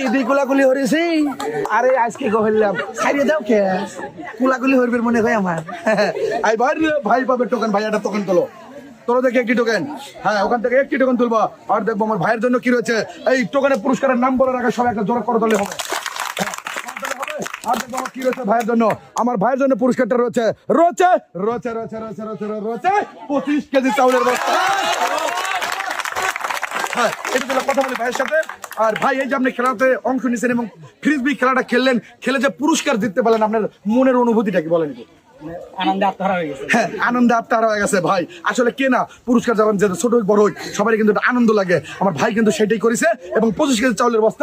ইদি কুলাকুলি হরেছি। আরে আজকে কহিলাম খাইয়ে দাও কে কুলাকুলি হরবে মনে হয় আমার। এই ভাই ভাই পাবে টোকেন, ভাই একটা টোকেন তোলো। তোর দেখে একটি টোকেন, হ্যাঁ ওখান থেকে একটি টোকেন তুলবো। আর দেখবো আমার ভাইয়ের জন্য কি রয়েছে। এই টোকেনের পুরস্কারের নাম বলে রাখা, সবাই একটা জোরে করে দিলে হবে। আর দেখবো আমার কি রয়েছে ভাইয়ের জন্য। আমার ভাইয়ের জন্য পুরস্কারটা রয়েছে রয়েছে রয়েছে রয়েছে রয়েছে রয়েছে রয়েছে 25 কেজি চাউলের বস্তা। হ্যাঁ, এটা ছিল কথা বলি ভাইয়ের সাথে। আর ভাই এই যে আপনি খেলাতে অংশ নিয়েছেন এবং ফ্রিসবি খেলাটা খেললেন, খেলে যে পুরস্কার জিততে পারলেন, আপনার মনের অনুভূতিটা কি বলেন? আনন্দে আত্মহারা হয়ে গেছে। হ্যাঁ, আনন্দে আত্মহারা হয়ে গেছে ভাই। আসলে কে না পুরস্কার যখন যে ছোট হোক বড় হোক সবারই কিন্তু একটা আনন্দ লাগে। আমার ভাই কিন্তু সেটাই করেছে এবং 25 কেজি চাউলের বস্তা